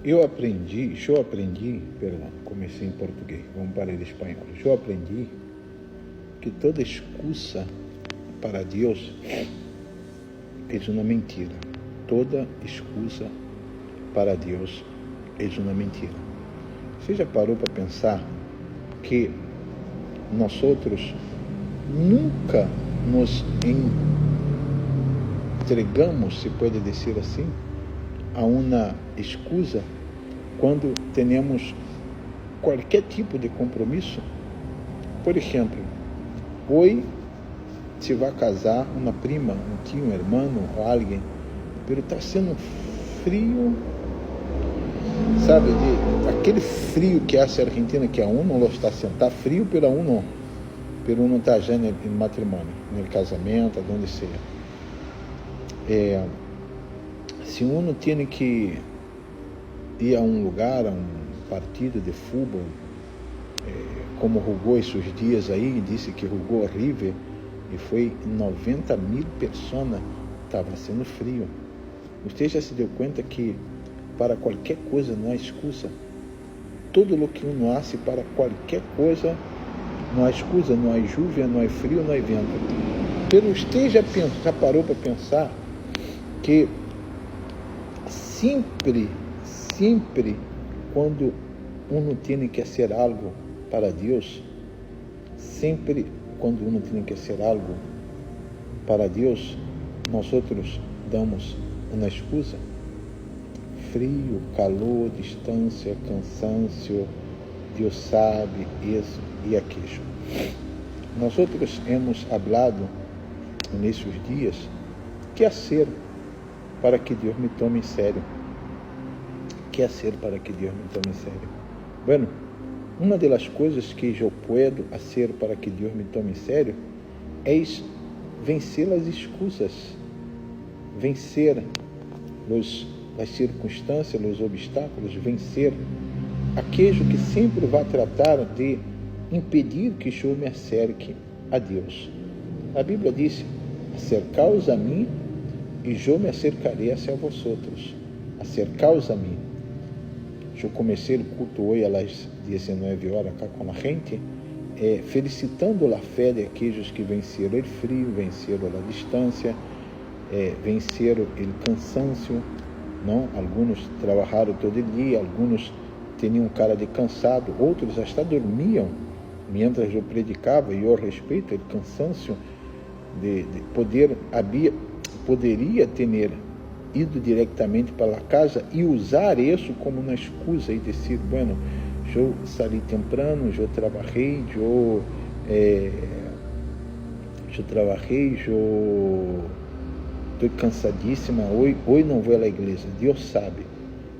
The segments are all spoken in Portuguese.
eu aprendi, perdão, comecei em português, vamos para o espanhol. Eu aprendi que toda excusa para Deus é uma mentira. Toda excusa para Deus é uma mentira. Você já parou para pensar que nós outros nunca nos entregamos, se pode dizer assim, a uma excusa quando temos qualquer tipo de compromisso? Por exemplo, hoje se vai casar uma prima, um tio, um irmão ou alguém, mas está sendo frio, sabe, aquele frio que hace a Argentina, que a uno lo está sendo, está frio pero uno está já no matrimônio, no casamento, onde seja. Se uno tem que ir a um lugar, a um partido de futebol, como jogou esses dias aí, disse que jogou horrível, e foi 90.000 pessoas, estava sendo frio. Você já se deu conta que para qualquer coisa não há excusa? Tudo o que uno hace para qualquer coisa não há excusa, não há lluvia, não há frio, não há vento. Pero você já parou para pensar que sempre quando uno tem que fazer algo para Deus, sempre quando uno tem que fazer algo para Deus, nós outros damos uma excusa? Frio, calor, distância, cansaço, Deus sabe isso e aquilo. Nós outros hemos hablado nesses dias que fazer para que Deus me tome em sério. Que fazer para que Deus me tome em sério? Bueno, uma das coisas que eu puedo fazer para que Deus me tome em sério é vencer as excusas, vencer as circunstâncias, os obstáculos, vencer aquilo que sempre vai tratar de impedir que eu me acerque a Deus. A Bíblia diz: acercaos a mim e eu me acercarei a vosotros. Acercaos a mim. Eu comecei o culto hoje às 19 horas cá com a gente, felicitando a fé de aqueles que venceram o frio, venceram a distância, venceram o cansaço. Não? Alguns trabalharam todo dia, alguns tinham cara de cansado, outros até dormiam mientras eu predicava, e eu respeito o cansaço poderia ter ido diretamente para casa e usar isso como uma excusa e dizer, bueno, eu saí temprano, eu trabalhei, eu estou cansadíssima, hoje não vou à igreja. Deus sabe,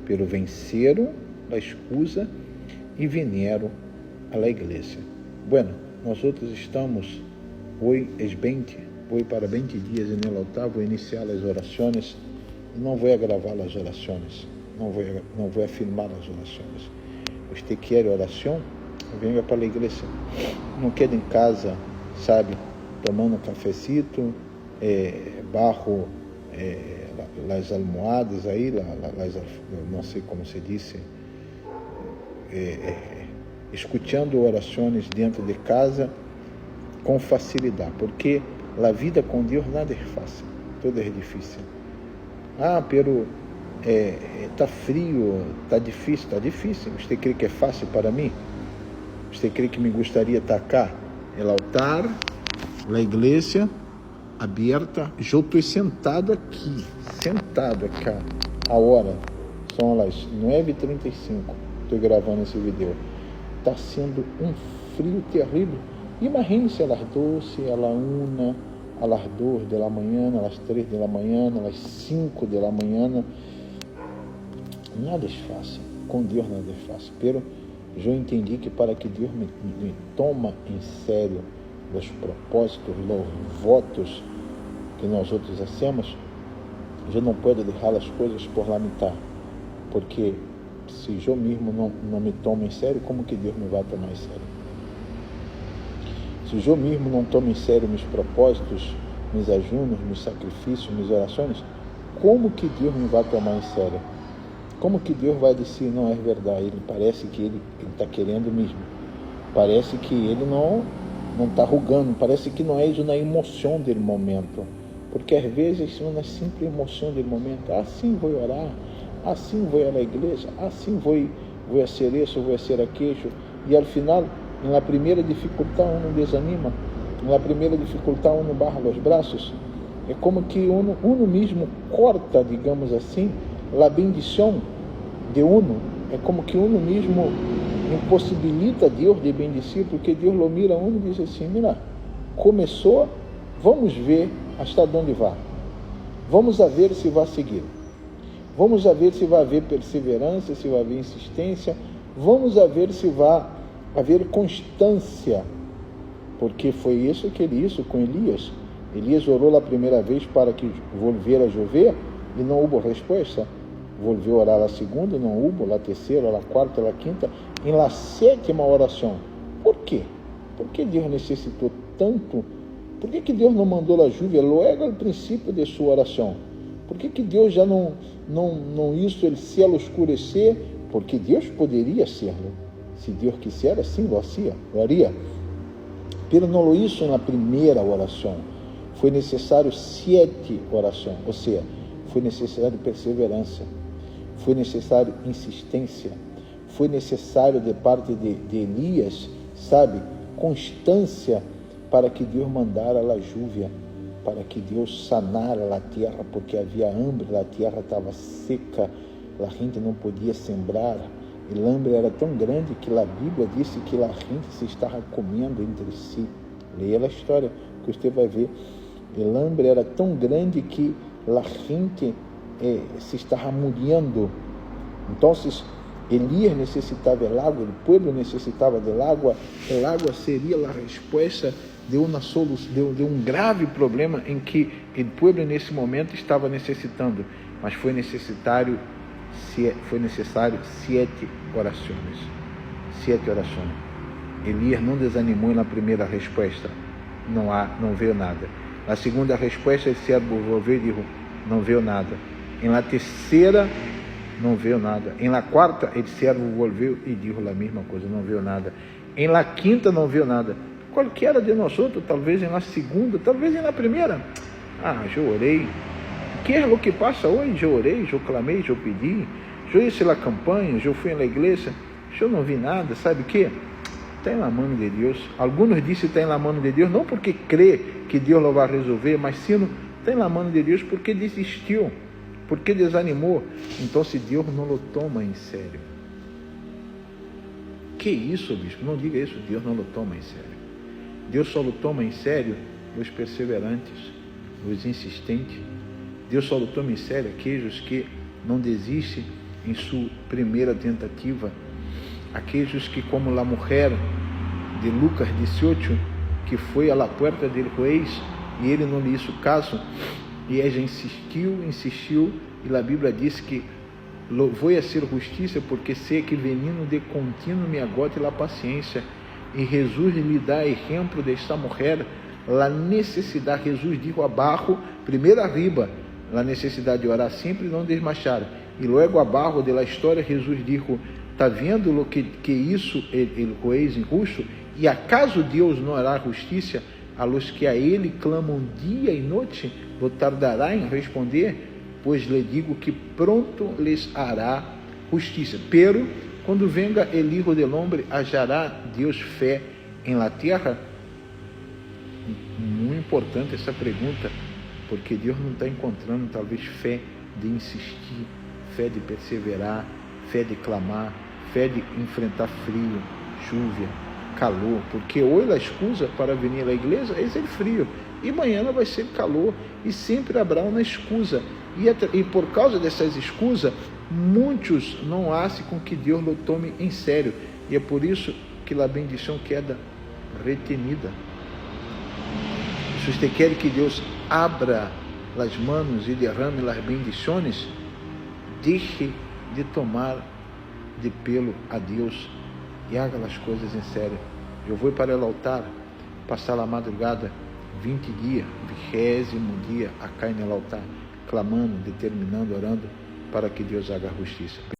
pero venceram a excusa e vieram à igreja. Bueno, nós outros estamos hoje para 20 dias no altar, vou iniciar as orações. Não vou gravar as orações, não vou filmar as orações. Você quer oração? Venha para a igreja. Não quede em casa, sabe, tomando um cafecito, bajo as almohadas aí, não sei como se diz, escutando orações dentro de casa com facilidade, porque a vida com Deus nada é fácil, tudo é difícil. Pero está frio, está difícil. Você crê que é fácil para mim? Você crê que me gostaria de estar cá? O altar, a igreja aberta, eu estou sentado aqui, a hora, são as 9h35, estou gravando esse vídeo, está sendo um frio terrível. Imagine-se às 12, às 1, às 2 da manhã, às 3 da manhã, às 5 da manhã, nada é fácil, com Deus nada é fácil, pero eu entendi que para que Deus me toma em sério os propósitos, os votos que nós outros hacemos, eu não posso deixar as coisas por la mitad, porque se eu mesmo não me tomo em sério, como que Deus me vai tomar em sério? Se eu mesmo não tomo em sério meus propósitos, meus ajunos, meus sacrifícios, minhas orações, como que Deus me vai tomar em sério? Como que Deus vai dizer não é verdade? Ele parece que ele está querendo mesmo. Parece que ele não está rugando. Parece que não é isso na emoção do momento. Porque às vezes não é sempre emoção do momento. Assim vou orar, assim vou ir à igreja, assim vou fazer isso, vou fazer aquilo. E ao final, na primeira dificuldade, uno desanima. Na primeira dificuldade, uno barra os braços. É como que uno mesmo corta, digamos assim, a bendição de uno. É como que uno mesmo impossibilita Deus de bendecir, porque Deus lo mira uno e diz assim, mira, começou, vamos ver hasta onde vai. Vamos a ver se vai seguir. Vamos a ver se vai haver perseverança, se vai haver insistência. Vamos a ver se vai haver constância. Porque foi isso que ele hizo com Elias. Elias orou a primeira vez para que volviera a chover e não houve resposta. Volvió a orar a segunda, não houve, a terceira, a quarta, a quinta, em la sétima oração. Por quê? Por que Deus necessitou tanto? Por que Deus não mandou a chuva logo ao princípio de sua oração? Por que Deus já não hizo o céu escurecer? Porque Deus poderia serlo. Se Deus quisera, assim lo haria. Pero não lo hizo na primeira oração. Foi necessário 7 orações, ou seja, foi necessário perseverança, foi necessário insistência, foi necessário de parte de Elias, constância para que Deus mandara a lluvia, para que Deus sanara a terra, porque havia hambre, a terra estava seca, a gente não podia sembrar, e o hambre era tão grande que a Bíblia disse que a gente se estava comendo entre si. Leia a história, que você vai ver. O hambre era tão grande que a gente se estava muriendo. Então, Elias necessitava de água, o povo necessitava de água. A água seria a resposta de uma solução, de um grave problema em que o povo nesse momento estava necessitando. Mas foi necessário 7 orações. 7 orações. Elias não desanimou na primeira resposta. Não veio nada. Na segunda resposta, o servo volveu e disse, não veio nada. Em la terceira, não veio nada. Em la quarta, o servo volveu e disse a mesma coisa, não veio nada. Em la quinta, não veio nada. Qualquer de nós outros, talvez em la segunda, talvez em la primeira. Eu orei. Que é o que passa hoje? Eu orei, eu clamei, eu pedi, eu hice a campanha, eu fui na igreja, eu não vi nada. Sabe o que? Está na mão de Deus. Alguns dizem que está na mão de Deus, não porque crê que Deus lo vai resolver, mas sim está na mão de Deus porque desistiu, porque desanimou. Então, se Deus não lo toma em sério. Que isso, bispo? Não diga isso. Deus não lo toma em sério. Deus só lo toma em sério os perseverantes, os insistentes. Deus só lo toma em sério aqueles que não desistem em sua primeira tentativa. Aqueles que, como a mulher de Lucas 18, que foi à porta del juez e ele não lhe hizo caso, e ela insistiu, e a Bíblia diz que vou a ser justiça porque sei que veneno de contínuo me agota a paciência. E Jesus lhe dá exemplo desta mulher, a necessidade. Jesus disse abaixo, primeiro arriba, a necessidade de orar sempre e não desmachar. E logo abaixo da história, Jesus disse, está vendo o que isso o juez injusto? E acaso Deus não hará justiça a los que a ele clamam dia e noite? Lo tardará em responder? Pois lhe digo que pronto lhes hará justiça. Pero, quando venga el Hijo del Hombre, hallará Deus fé em la terra? Muito importante essa pergunta, porque Deus não está encontrando talvez fé de insistir, fé de perseverar, fé de clamar, fé de enfrentar frio, chuva, calor, porque hoje a excusa para vir à igreja é ser frio, e amanhã vai ser calor, e sempre haverá uma excusa, e por causa dessas excusas, muitos não hacen com que Deus lo tome em sério, e é por isso que a bendição queda retenida. Se você quer que Deus abra as manos e derrame as bendições, deixe de tomar de pelo a Deus e haga as coisas em sério. Eu vou para o altar, passar a madrugada, 20 dias, 20º dia, acá no altar, clamando, determinando, orando, para que Deus haga justiça.